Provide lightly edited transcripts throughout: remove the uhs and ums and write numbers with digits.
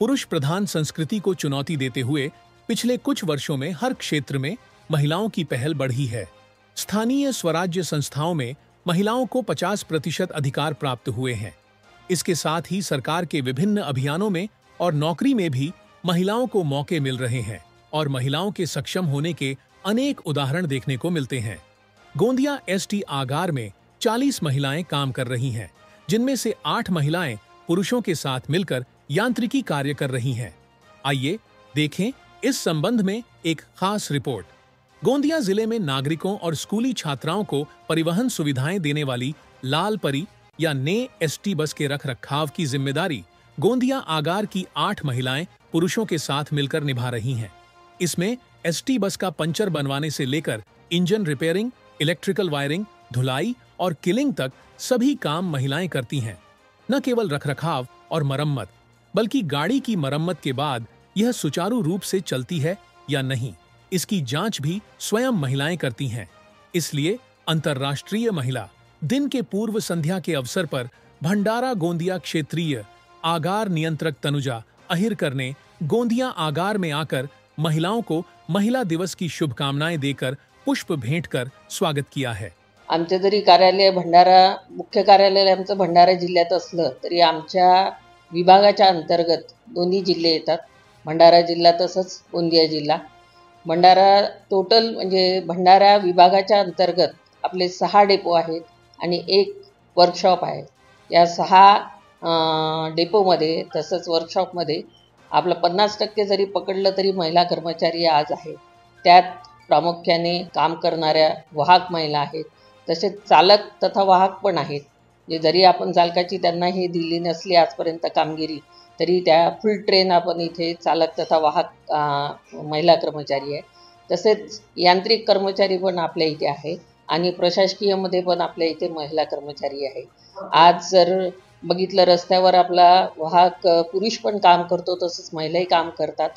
पुरुष प्रधान संस्कृति को चुनौती देते हुए पिछले कुछ वर्षों में हर क्षेत्र में महिलाओं की पहल बढ़ी है। स्थानीय स्वराज्य संस्थाओं में महिलाओं को 50% अधिकार प्राप्त हुए हैं। इसके साथ ही सरकार के विभिन्न अभियानों में और नौकरी में भी महिलाओं को मौके मिल रहे हैं और महिलाओं के सक्षम होने के अनेक उदाहरण देखने को मिलते हैं। गोंदिया एसटी आगार में 40 महिलाएं काम कर रही हैं, जिनमें से 8 महिलाएं पुरुषों के साथ मिलकर यांत्रिकी कार्य कर रही हैं। आइए देखें इस संबंध में एक खास रिपोर्ट। गोंदिया जिले में नागरिकों और स्कूली छात्राओं को परिवहन सुविधाएं देने वाली लाल परी या ने एसटी बस के रखरखाव की जिम्मेदारी गोंदिया आगार की 8 महिलाएं पुरुषों के साथ मिलकर निभा रही हैं। इसमें एसटी बस का पंचर बनवाने से लेकर इंजन रिपेयरिंग, इलेक्ट्रिकल वायरिंग, धुलाई और किलिंग तक सभी काम महिलाएं करती हैं। न केवल रखरखाव और मरम्मत, बल्कि गाड़ी की मरम्मत के बाद यह सुचारू रूप से चलती है या नहीं, इसकी जांच भी स्वयं महिलाएं करती हैं। इसलिए अंतर्राष्ट्रीय महिला दिन के पूर्व संध्या के अवसर पर भंडारा गोंदिया क्षेत्रीय आगार नियंत्रक तनुजा अहिरकर ने गोंदिया आगार में आकर महिलाओं को महिला दिवस की शुभकामनाएं देकर पुष्प भेंट कर स्वागत किया है। आमचे जरी कार्यालय भंडारा, मुख्य कार्यालय आमचं भंडारा जिल्ह्यात असलं तरी आमच्या विभागाच्या अंतर्गत दोन्ही जिल्हे येतात, भंडारा जिल्हा तसंच गोंदिया जिल्हा। भंडारा टोटल म्हणजे भंडारा विभागाच्या अंतर्गत आपले 6 डेपो आहेत आणि 1 वर्कशॉप आहे। या 6 डेपोमध्ये तसंच वर्कशॉपमध्ये आपलं 50% जरी पकडलं तरी महिला कर्मचारी आज आहेत। त्यात प्रामुख्याने काम करणाऱ्या वाहक महिला आहेत, तसेच चालक तथा वाहक पण आहेत। जे जरी आपण चालकाची त्यांना हे दिली नसली आजपर्यंत कामगिरी, तरी त्या फुल ट्रेन आपण इथे चालक तथा वाहक महिला कर्मचारी आहे। तसेच यांत्रिक कर्मचारी पण आपल्या इथे आहे आणि प्रशासकीयमध्ये पण आपल्या इथे महिला कर्मचारी आहे। आज जर बघितलं रस्त्यावर आपला वाहक पुरुष पण काम करतो, तसंच महिलाही काम करतात।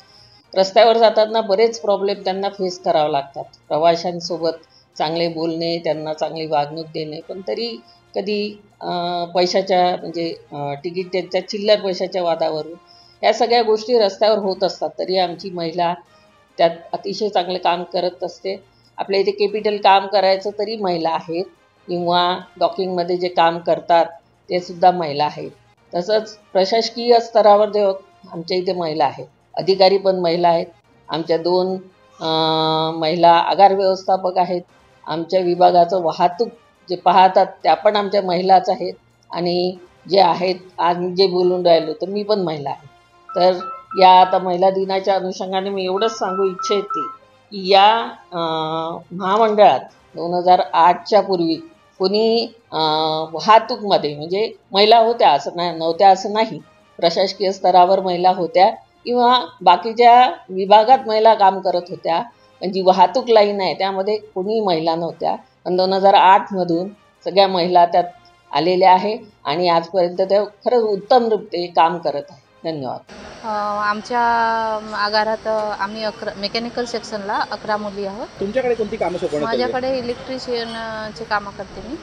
रस्त्यावर जाताना बरेच प्रॉब्लेम त्यांना फेस करावं लागतात। प्रवाशांसोबत चांगले बोलणे, त्यांना चांगली वागणूक देणे, पण तरी कधी पैशाच्या म्हणजे तिकीट त्यांच्या चिल्लर पैशाच्या वादावरून या सगळ्या गोष्टी रस्त्यावर होत असतात। तरी आमची महिला त्यात अतिशय चांगले काम करत असते। आपल्या इथे कॅपिटल काम करायचं तरी महिला आहेत किंवा डॉकिंगमध्ये जे काम करतात ते सुद्धा महिला आहेत। तसंच प्रशासकीय स्तरावर जे आमच्या इथे महिला आहेत, अधिकारी पण महिला आहेत। आमच्या 2 महिला आगार व्यवस्थापक आहेत। आमच्या विभागाचं वाहतूक जे पाहतात त्या पण आमच्या महिलाच आहेत आणि जे आहेत आज जे बोलून राहिलो तर मी पण महिला आहे। तर या आता महिला दिनाच्या अनुषंगाने मी एवढंच सांगू इच्छिते की या महामंडळात 2008च्या पूर्वी कोणी वाहतूकमध्ये म्हणजे महिला होत्या असं नव्हत्या असं नाही, प्रशासकीय स्तरावर महिला होत्या किंवा बाकीच्या विभागात महिला काम करत होत्या, पण जी वाहतूक लाईन आहे त्यामध्ये कोणी महिला नव्हत्या। पण 2008 मधून सगळ्या महिला त्यात आलेल्या आहे आणि आजपर्यंत त्या खरंच उत्तम रूपे काम करत आहे। धन्यवाद। आमच्या आगारात आम्ही मेकॅनिकल सेक्शनला 11 मुली आहोत। तुमच्याकडे कोणती कामं सोपवण्यात आली? माझ्याकडे इलेक्ट्रिशियनचे कामं करते मी।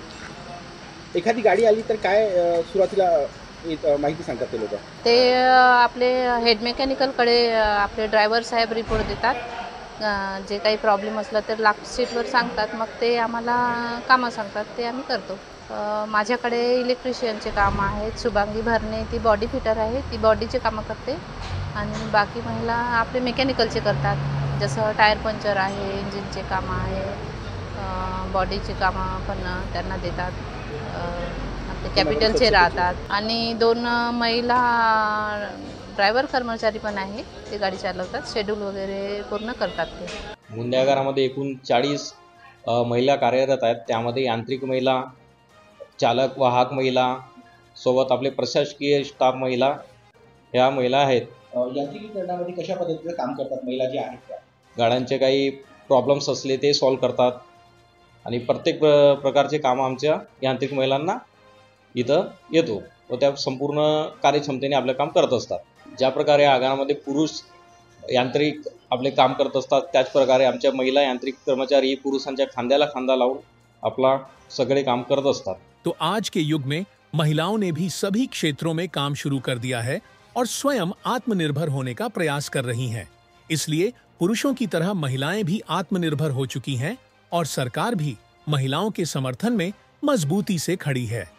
एखादी गाडी आली तर काय सुरुवातीला माहिती सांगतात ते लोक? ते आपले हेड मेकॅनिकलकडे आपले ड्रायव्हर साहेब रिपोर्ट देतात। जे काही प्रॉब्लेम असला तर लास्ट सीटवर सांगतात, मग ते आम्हाला कामं सांगतात, ते आम्ही करतो। माझ्याकडे इलेक्ट्रिशियनचे काम आहेत। शुभांगी भरणे ती बॉडी फिटर आहे, ती बॉडीचे कामं करते आणि बाकी महिला आपले मेकॅनिकलचे करतात, जसं टायर पंचर आहे, इंजिनचे कामं आहे, बॉडीचे कामं पण त्यांना देतात। आपले कॅपिटलचे राहतात आणि 2 महिला ड्रायव्हर कर्मचारी पण आहे, ते गाडी चालवतात, शेड्यूल वगैरे पूर्ण करतात ते। गोंदिया आगारामध्ये एकूण 40 महिला कार्यरत आहेत। त्यामध्ये यांत्रिक महिला, चालक वाहक महिला, सोबत आपले प्रशासकीय स्टाफ महिला ह्या महिला आहेत। यांत्रिकीकरणामध्ये कशा पद्धतीचं काम करतात महिला जे आहेत त्या? गाड्यांचे काही प्रॉब्लेम्स असले ते सॉल्व करतात आणि प्रत्येक प्रकारचे कामं आमच्या यांत्रिक महिलांना इथं येतो व त्या संपूर्ण कार्यक्षमतेने आपले काम करत असतात। ज्या प्रकारे आगारामध्ये पुरुष यांत्रिक आपले काम करत असतात, त्याच प्रकारे आमच्या महिला यांत्रिक कर्मचारी पुरुषांच्या खांद्याला खांदा लावून अपना सगळे काम करत असतात। तो आज के युग में महिलाओं ने भी सभी क्षेत्रों में काम शुरू कर दिया है और स्वयं आत्मनिर्भर होने का प्रयास कर रही हैं। इसलिए पुरुषों की तरह महिलाएं भी आत्मनिर्भर हो चुकी हैं और सरकार भी महिलाओं के समर्थन में मजबूती से खड़ी है।